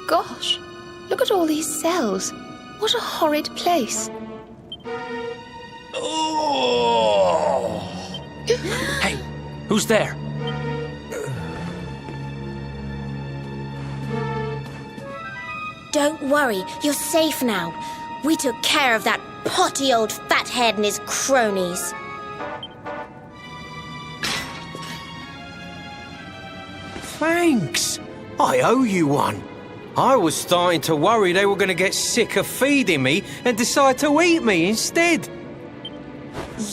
gosh, look at all these cells. What a horrid place. Oh! Hey, who's there? Don't worry, you're safe now. We took care of that potty old fathead and his cronies. Thanks. I owe you one. I was starting to worry they were going to get sick of feeding me and decide to eat me instead.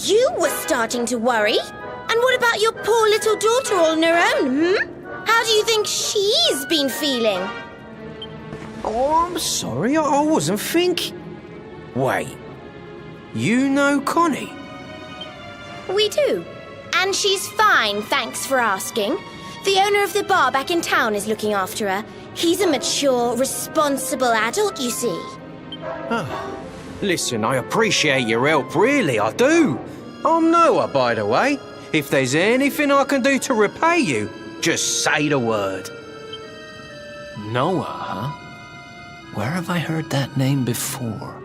You were starting to worry? And what about your poor little daughter all on her own, How do you think she's been feeling? Oh, I'm sorry, I wasn't thinking. Wait, you know Connie? We do. And she's fine, thanks for asking. The owner of the bar back in town is looking after her. He's a mature, responsible adult, you see. Oh, listen, I appreciate your help, really, I do. I'm Noah, by the way. If there's anything I can do to repay you, just say the word. Noah, huh? Where have I heard that name before?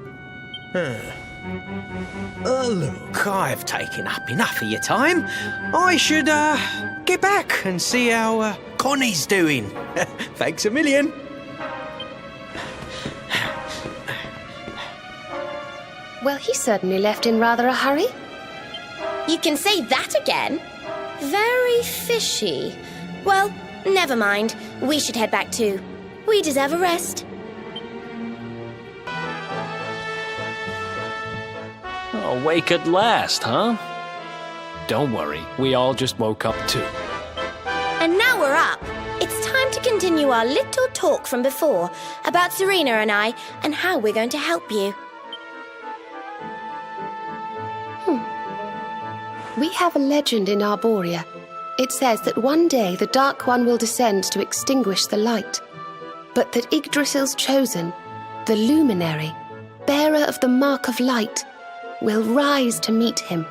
Look, I've taken up enough of your time. I should, get back and see how, Connie's doing. Thanks a million. Well, he certainly left in rather a hurry. You can say that again. Very fishy. Well, never mind. We should head back too. We deserve a rest. Awake at last, huh? Don't worry, we all just woke up too. And now we're up. It's time to continue our little talk from before about Serena and I and how we're going to help you. We have a legend in Arborea. It says that one day the Dark One will descend to extinguish the light, but that Yggdrasil's chosen, the luminary, bearer of the mark of light, will rise to meet him.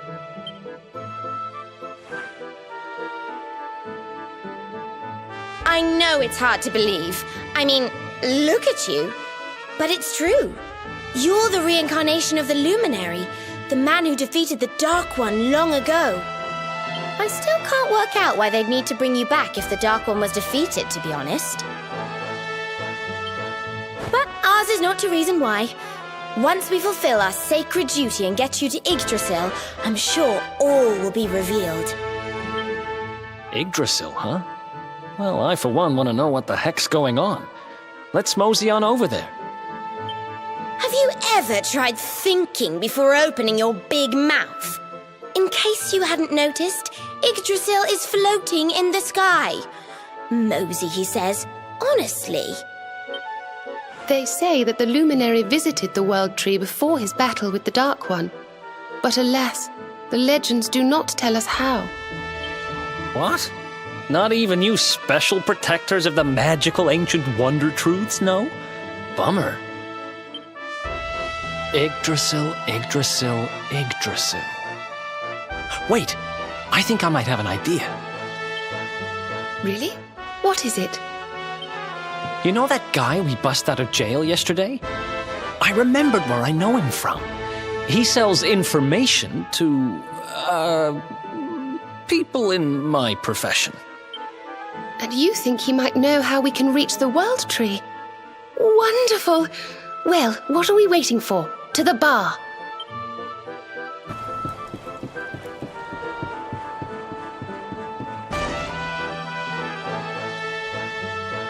I know it's hard to believe. I mean, look at you. But it's true. You're the reincarnation of the luminary, the man who defeated the Dark One long ago. I still can't work out why they'd need to bring you back if the Dark One was defeated, to be honest. But ours is not to reason why. Once we fulfill our sacred duty and get you to Yggdrasil, I'm sure all will be revealed. Yggdrasil, huh? Well, I for one want to know what the heck's going on. Let's mosey on over there. Have you ever tried thinking before opening your big mouth? In case you hadn't noticed, Yggdrasil is floating in the sky. Mosey, he says. Honestly. They say that the luminary visited the World Tree before his battle with the Dark One. But alas, the legends do not tell us how. What? Not even you special protectors of the magical ancient wonder truths know? Bummer. Yggdrasil, Yggdrasil, Yggdrasil. Wait, I think I might have an idea. Really? What is it? You know that guy we bust out of jail yesterday? I remembered where I know him from. He sells information to, people in my profession. And you think he might know how we can reach the World Tree? Wonderful! Well, what are we waiting for? To the bar!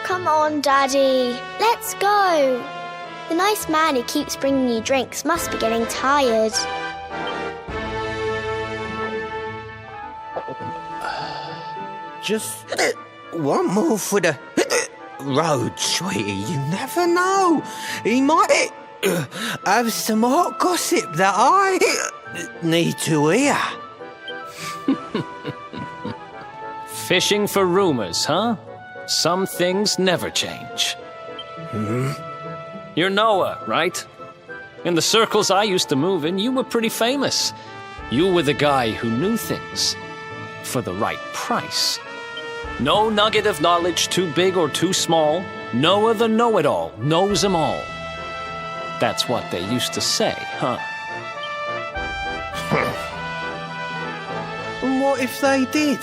Come on, Daddy. Let's go. The nice man who keeps bringing you drinks must be getting tired. Just one more for the road, sweetie. You never know. He might have some hot gossip that I need to hear. Fishing for rumors, huh? Some things never change. You're Noah, right? In the circles I used to move in, you were pretty famous. You were the guy who knew things for the right price. No nugget of knowledge too big or too small, Noah the know-it-all knows 'em all. That's what they used to say, huh? And what if they did?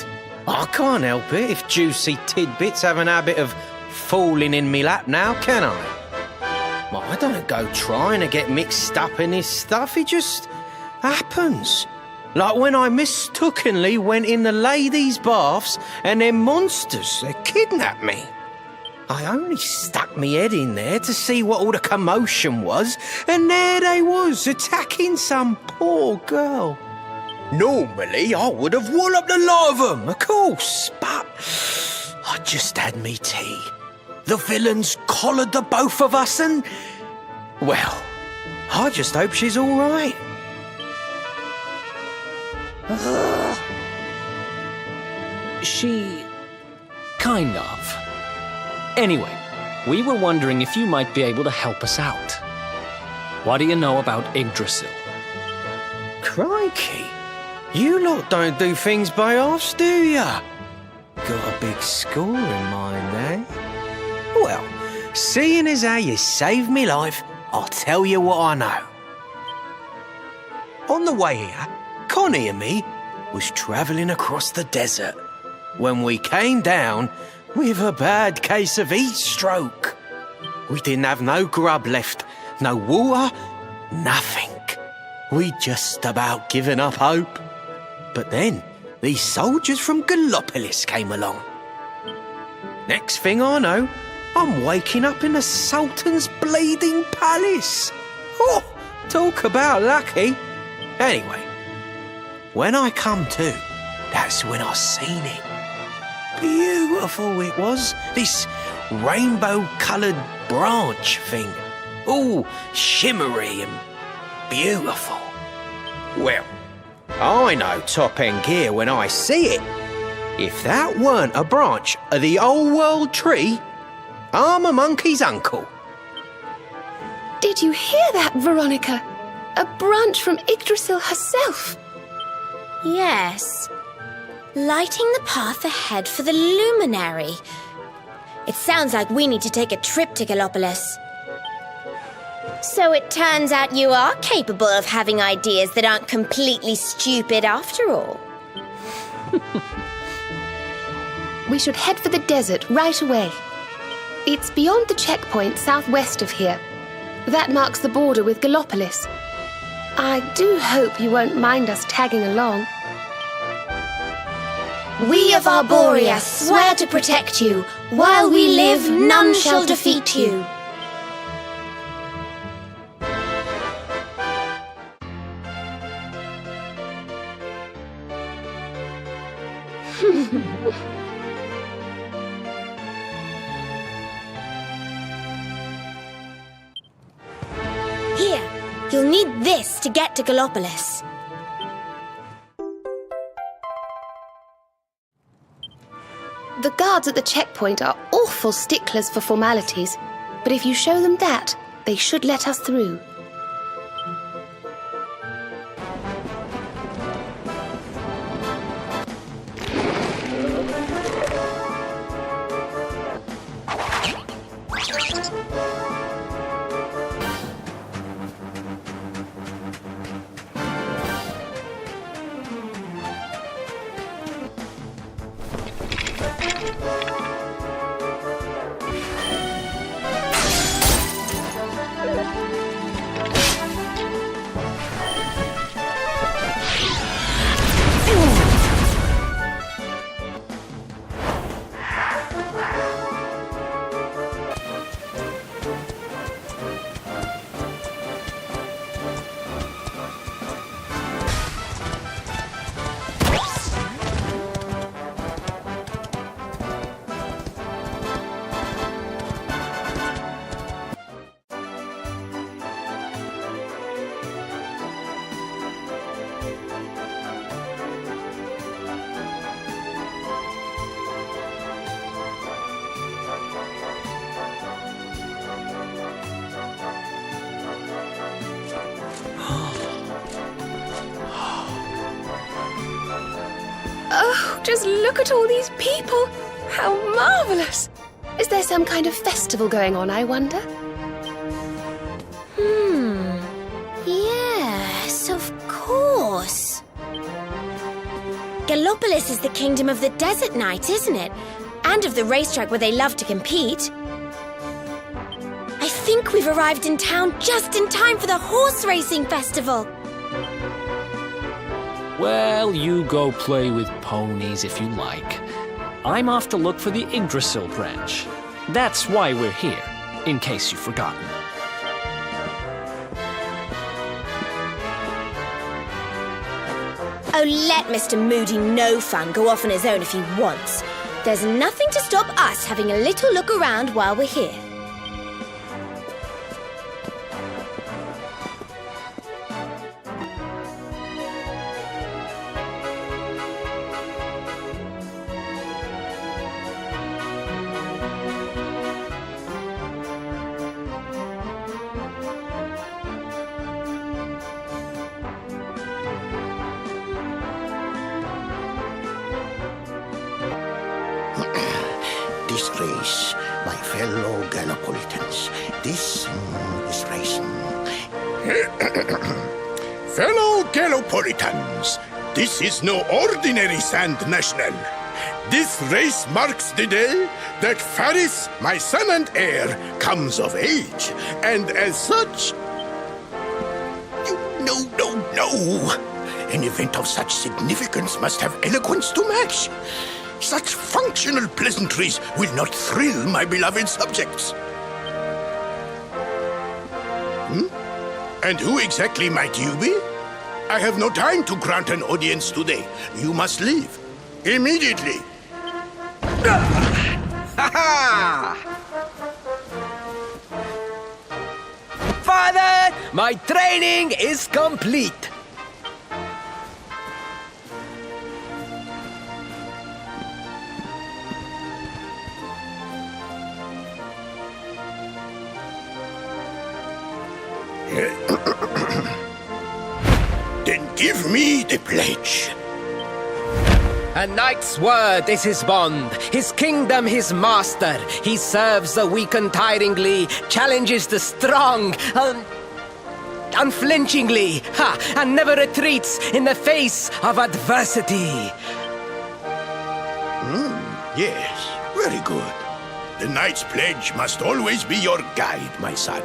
I can't help it if juicy tidbits have an habit of falling in me lap now, can I? Well, I don't go trying to get mixed up in this stuff, it just happens. Like when I mistakenly went in the ladies' baths and them monsters, they kidnapped me. I only stuck me head in there to see what all the commotion was, and there they was, attacking some poor girl. Normally, I would have walloped the lot of them, of course, but I just had me tea. The villains collared the both of us and, well, I just hope she's all right. She... kind of. Anyway, we were wondering if you might be able to help us out. What do you know about Yggdrasil? Crikey, you lot don't do things by halves, do ya? Got a big score in mind, eh? Well, seeing as how you saved me life, I'll tell you what I know. On the way here, Connie and me was travelling across the desert when we came down with a bad case of heat stroke. We didn't have no grub left, no water, nothing. We'd just about given up hope. But then these soldiers from Gallopolis came along. Next thing I know, I'm waking up in the Sultan's bleeding palace. Oh, talk about lucky. Anyway, when I come to, that's when I seen it. Beautiful it was, this rainbow-coloured branch thing. All shimmery and beautiful. Well, I know top-end gear when I see it. If that weren't a branch of the old world tree, I'm a monkey's uncle. Did you hear that, Veronica? A branch from Yggdrasil herself. Yes. Lighting the path ahead for the luminary. It sounds like we need to take a trip to Gallopolis. So it turns out you are capable of having ideas that aren't completely stupid after all. We should head for the desert right away. It's beyond the checkpoint southwest of here. That marks the border with Gallopolis. I do hope you won't mind us tagging along. We of Arborea swear to protect you. While we live, none shall defeat you. Here, you'll need this to get to Gallopolis. The guards at the checkpoint are awful sticklers for formalities, but if you show them that, they should let us through. Oh, just look at all these people! How marvellous! Is there some kind of festival going on, I wonder? Yes, of course. Gallopolis is the kingdom of the desert knight, isn't it? And of the racetrack where they love to compete. I think we've arrived in town just in time for the horse racing festival. Well, you go play with ponies if you like. I'm off to look for the Yggdrasil branch. That's why we're here, in case you've forgotten. Oh, let Mr. Moody No Fun go off on his own if he wants. There's nothing to stop us having a little look around while we're here. This race, my fellow Gallopolitans, this race. Fellow Gallopolitans, this is no ordinary Sand National. This race marks the day that Faris, my son and heir, comes of age. And as such... No. An event of such significance must have eloquence to match. Such functional pleasantries will not thrill my beloved subjects. And who exactly might you be? I have no time to grant an audience today. You must leave. Immediately. Father, my training is complete. Then give me the pledge. A knight's word is his bond, his kingdom his master. He serves the weak untiringly, challenges the strong unflinchingly, and never retreats in the face of adversity. Yes, very good. The knight's pledge must always be your guide, my son.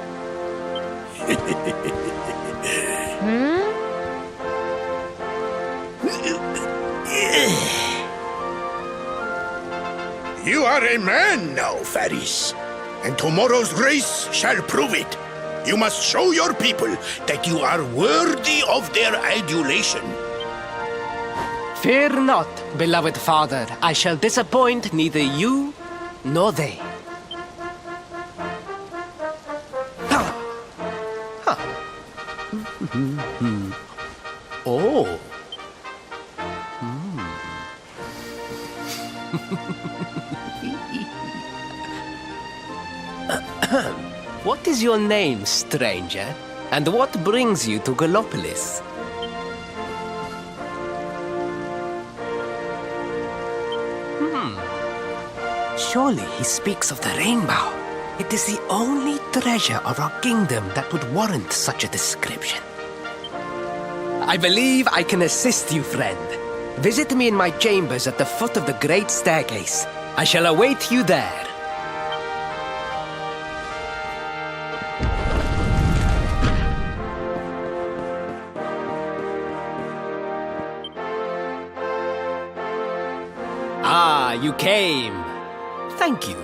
You are a man now, Faris, and tomorrow's race shall prove it. You must show your people that you are worthy of their adulation. Fear not, beloved father. I shall disappoint neither you nor they. Oh. What is your name, stranger? And what brings you to Gallopolis? Surely he speaks of the rainbow. It is the only treasure of our kingdom that would warrant such a description. I believe I can assist you, friend. Visit me in my chambers at the foot of the great staircase. I shall await you there. Ah, you came. Thank you.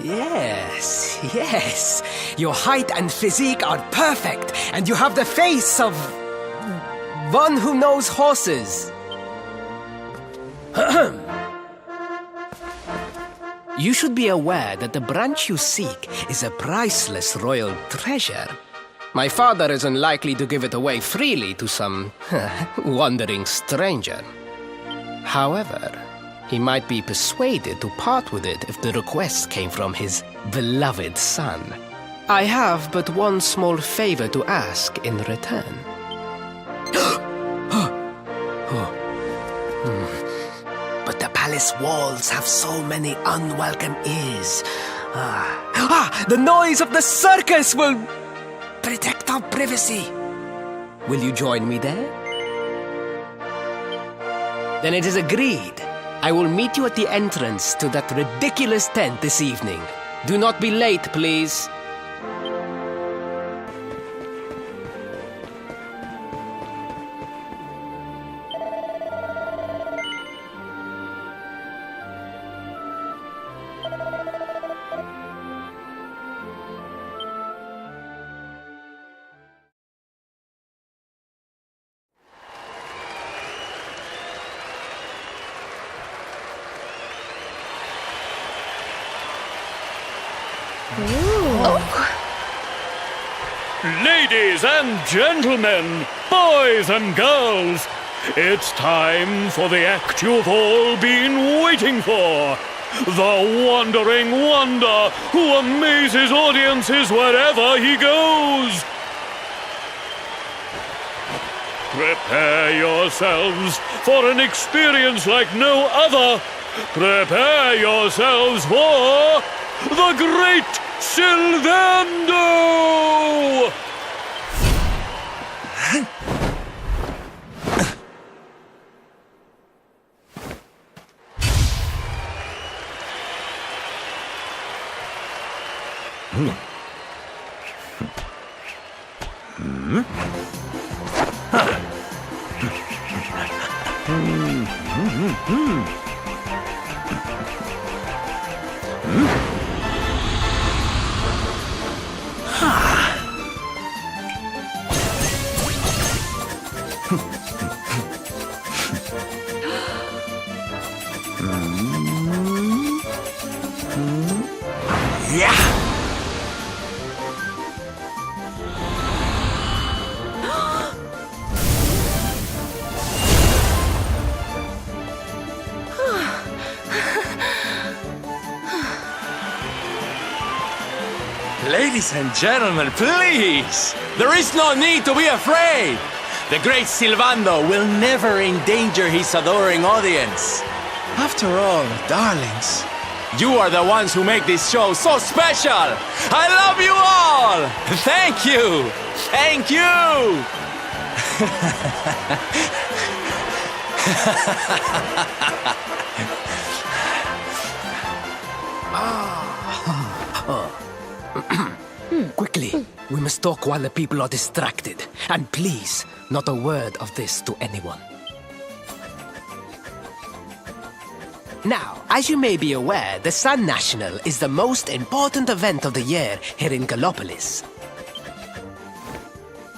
Yes. Your height and physique are perfect, and you have the face of one who knows horses. You should be aware that the branch you seek is a priceless royal treasure. My father is unlikely to give it away freely to some wandering stranger. However, he might be persuaded to part with it if the request came from his beloved son. I have but one small favor to ask in return. palace walls have so many unwelcome ears. The noise of the circus will protect our privacy. Will you join me there? Then it is agreed. I will meet you at the entrance to that ridiculous tent this evening. Do not be late, please. Ladies and gentlemen, boys and girls, it's time for the act you've all been waiting for. The Wandering Wonder who amazes audiences wherever he goes. Prepare yourselves for an experience like no other. Prepare yourselves for the Great Sylvando! Ladies and gentlemen, please! There is no need to be afraid! The great Sylvando will never endanger his adoring audience. After all, darlings, you are the ones who make this show so special! I love you all! Thank you! Thank you! Quickly, we must talk while the people are distracted. And please, not a word of this to anyone. Now, as you may be aware, the Sun National is the most important event of the year here in Gallopolis.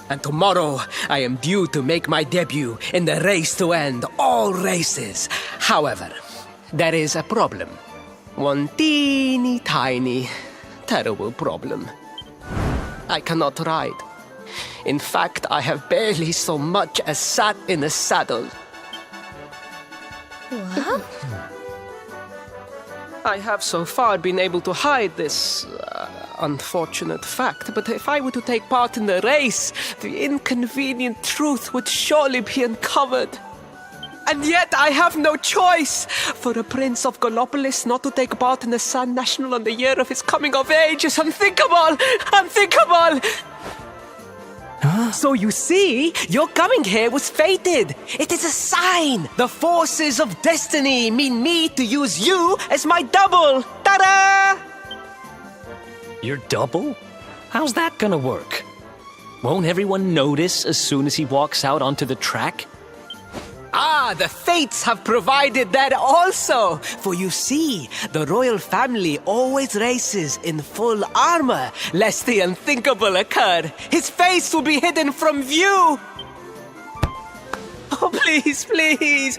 And tomorrow, I am due to make my debut in the race to end all races. However, there is a problem. One teeny tiny, terrible problem. I cannot ride. In fact, I have barely so much as sat in a saddle. What? I have so far been able to hide this unfortunate fact, but if I were to take part in the race, the inconvenient truth would surely be uncovered. And yet I have no choice. For a prince of Gallopolis not to take part in the Sun National on the year of his coming of age is unthinkable! Unthinkable! So you see, your coming here was fated. It is a sign. The forces of destiny mean me to use you as my double. Ta-da! Your double? How's that gonna work? Won't everyone notice as soon as he walks out onto the track? Ah, the fates have provided that also. For you see, the royal family always races in full armor, lest the unthinkable occur. His face will be hidden from view. Oh, please, please.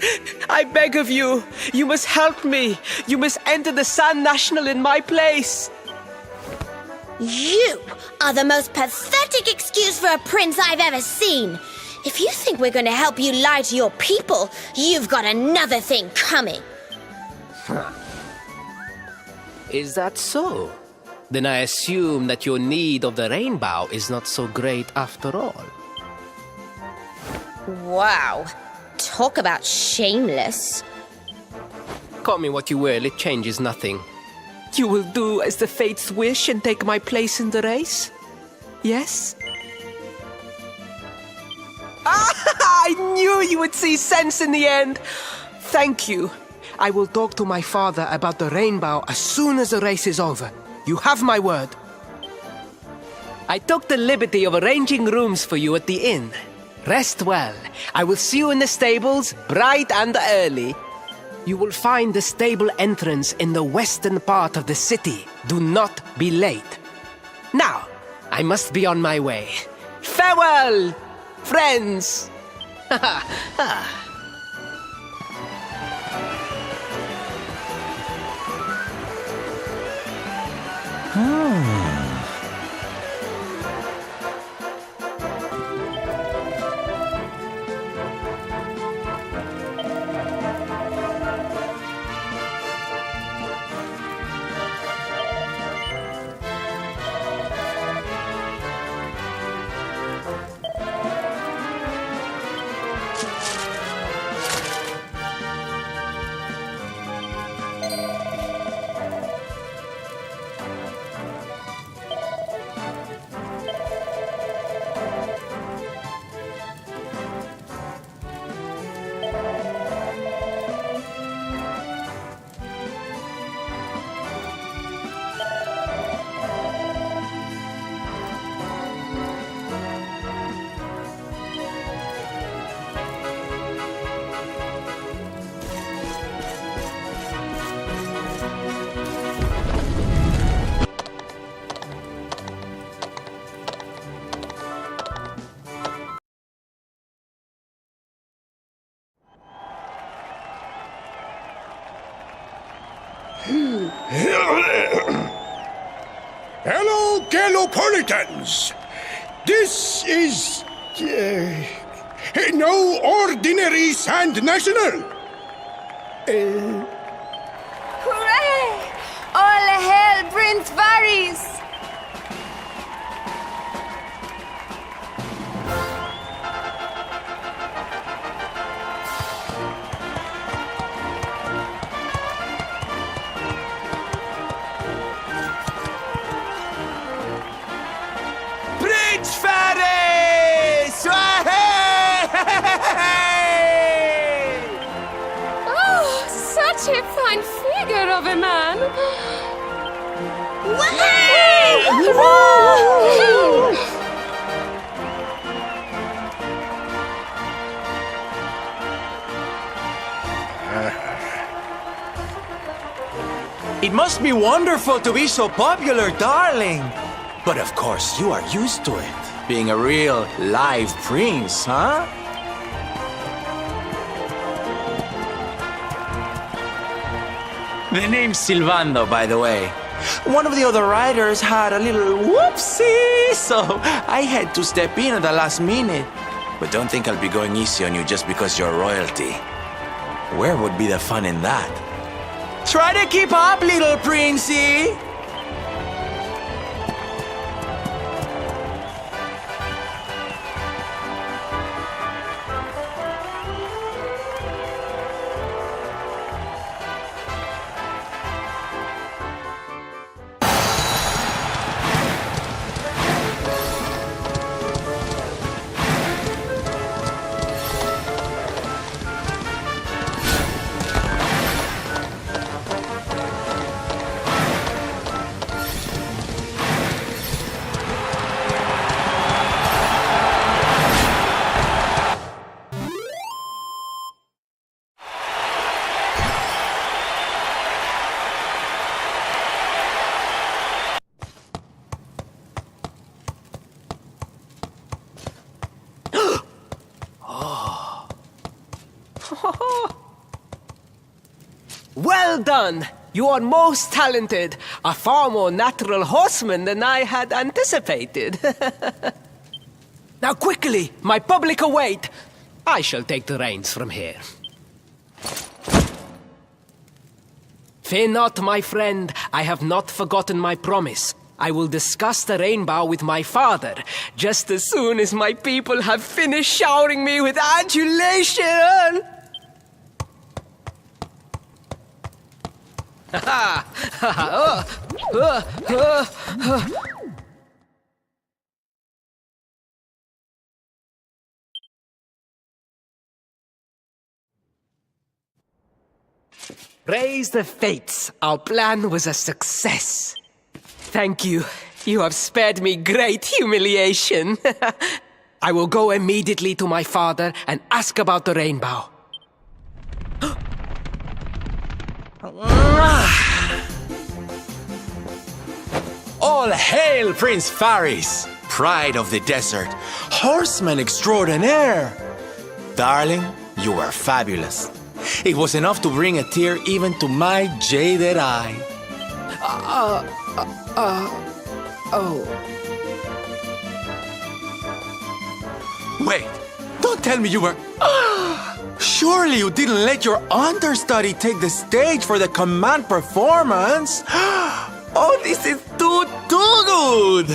I beg of you. You must help me. You must enter the Sun National in my place. You are the most pathetic excuse for a prince I've ever seen. If you think we're going to help you lie to your people, you've got another thing coming. Is that so? Then I assume that your need of the rainbow is not so great after all. Wow. Talk about shameless. call me what you will, it changes nothing. You will do as the fates wish and take my place in the race? Yes? I knew you would see sense in the end! Thank you. I will talk to my father about the rainbow as soon as the race is over. You have my word. I took the liberty of arranging rooms for you at the inn. Rest well. I will see you in the stables, bright and early. You will find the stable entrance in the western part of the city. Do not be late. Now, I must be on my way. Farewell, friends! Hello, Galopolitans! This is... no ordinary Sand National! Hooray! All hail Prince Varys! Prince Ferris! Oh, such a fine figure of a man! It must be wonderful to be so popular, darling. But of course, you are used to it. Being a real live prince, huh? The name's Silvando, by the way. One of the other riders had a little whoopsie, so I had to step in at the last minute. But don't think I'll be going easy on you just because you're royalty. Where would be the fun in that? Try to keep up, little princey! Well done! You are most talented. A far more natural horseman than I had anticipated. Now quickly, my public await. I shall take the reins from here. Fear not, my friend. I have not forgotten my promise. I will discuss the rainbow with my father, just as soon as my people have finished showering me with adulation. Praise the fates, our plan was a success. Thank you. You have spared me great humiliation. I will go immediately to my father and ask about the rainbow. All hail Prince Faris, pride of the desert, horseman extraordinaire. Darling, you were fabulous. It was enough to bring a tear even to my jaded eye. Wait, don't tell me you were... Surely you didn't let your understudy take the stage for the command performance? Oh, this is too good!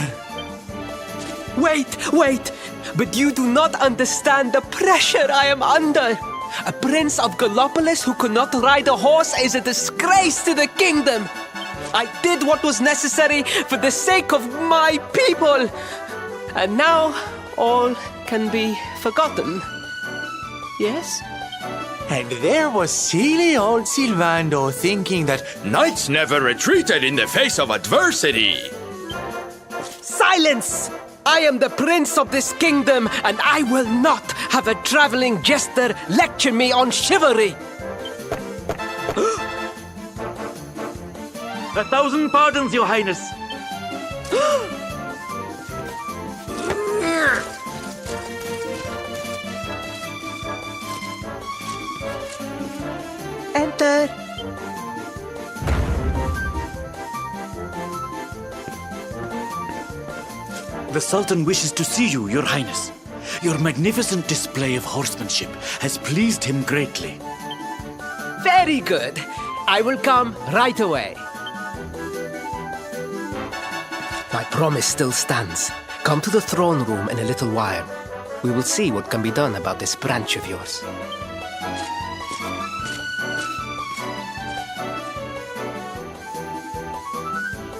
Wait! But you do not understand the pressure I am under. A prince of Gallopolis who could not ride a horse is a disgrace to the kingdom. I did what was necessary for the sake of my people. And now all can be forgotten. Yes? And there was silly old Silvando thinking that knights never retreated in the face of adversity. Silence! I am the prince of this kingdom, and I will not have a traveling jester lecture me on chivalry. 1,000 pardons, Your Highness. Enter. The Sultan wishes to see you, Your Highness. Your magnificent display of horsemanship has pleased him greatly. Very good. I will come right away. My promise still stands. Come to the throne room in a little while. We will see what can be done about this branch of yours.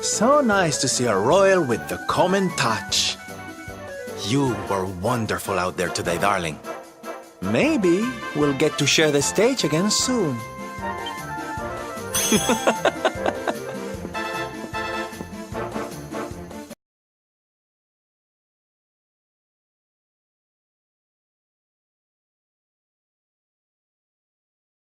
So nice to see a royal with the common touch. You were wonderful out there today, darling. Maybe we'll get to share the stage again soon.